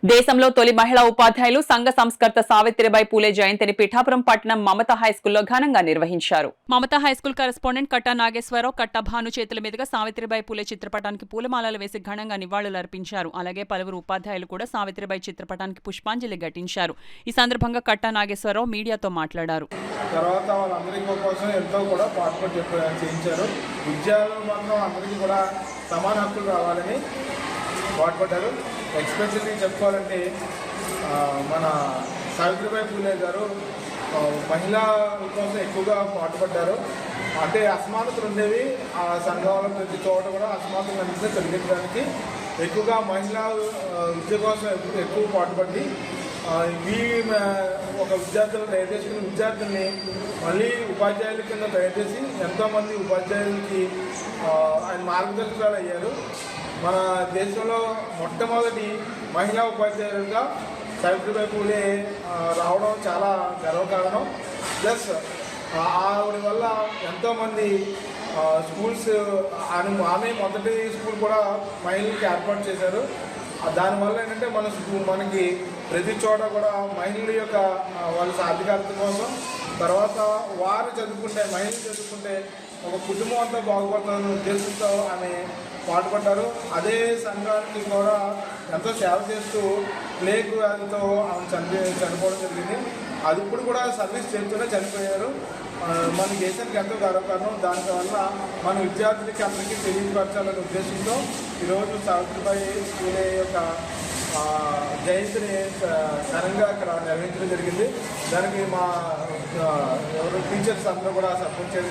దేశంలో తొలి మహిళా ఉపాధ్యాయులు సంఘ సంస్కర్త సావిత్రిబాయి పూలే జయంతిని పిఠాపురం పట్టణం మమత హైస్కూల్లో ఘనంగా నిర్వహించారు. మమత హైస్కూల్ కరెస్పాండెంట్ కట్టా నాగేశ్వరరావు, కట్టా భాను చేతుల మీదుగా సావిత్రిబాయి పూలే చిత్రపటానికి పూలమాలలు వేసి ఘనంగా నివాళులర్పించారు. అలాగే పలువురు ఉపాధ్యాయులు కూడా సావిత్రిబాయి చిత్రపటానికి పుష్పాంజలి ఘటించారు. ఈ సందర్భంగా కట్టా నాగేశ్వరరావు మీడియాతో మాట్లాడారు. తర్వాత వాళ్ళందరికీ కోసం ఎంతో కూడా పాటుపడి చేయించారు. విద్యార్థులు మాత్రం అందరికీ కూడా సమాన హక్కులు రావాలని పాటుపడ్డారు. ఎక్స్పెషల్లీ చెప్పుకోవాలంటే మన సావిత్రిబాయి పూలే గారు మహిళా కోసం ఎక్కువగా పాటుపడ్డారు. అంటే అసమానతలు ఉండేవి, ఆ సంఘంలో ప్రతి చోట కూడా అసమానతలు అన్నింటినీ తొలగించడానికి ఎక్కువగా మహిళా విద్య కోసం ఎక్కువ పాటుపడి ఒక విద్యార్థులను తయారు చేసుకున్న విద్యార్థుల్ని మళ్ళీ ఉపాధ్యాయుల కింద తయారు చేసి ఎంతోమంది ఉపాధ్యాయులకి ఆయన మార్గదర్శకాలు అయ్యారు. మన దేశంలో మొట్టమొదటి మహిళా ఉపాధ్యాయులుగా సావిత్రిబాయి పూలే రావడం చాలా గర్వకారణం. ప్లస్ ఆవిడ వల్ల ఎంతోమంది స్కూల్స్ ఆమె మొదటి స్కూల్ కూడా మహిళలకి ఏర్పాటు చేశారు. దానివల్ల ఏంటంటే మనకి ప్రతి చోట కూడా మహిళల యొక్క వాళ్ళ సాధికారత కోసం, తర్వాత వారు చదువుకుంటే మహిళలు చదువుకుంటే ఒక కుటుంబం అంతా బాగుపడుతున్న ఉద్దేశంతో ఆమె పాటుపడ్డారు. అదే సంఘానికి కూడా ఎంతో సేవ చేస్తూ ప్లేగ్ వ్యాధితో ఆమె చనిపోవడం జరిగింది. అది ఇప్పుడు కూడా సర్వీస్ చేస్తూనే చనిపోయారు. మన దేశానికి ఎంతో గర్వకారణం. దానివల్ల మన విద్యార్థులకి అందరికీ తెలియపరచాలనే ఉద్దేశంతో ఈరోజు సావిత్రిబాయి పూలే యొక్క జయంతిని ఘనంగా ఇక్కడ నిర్వహించడం జరిగింది. దానికి మా ఎవరు టీచర్స్ అందరూ కూడా సపోర్ట్ చేయడం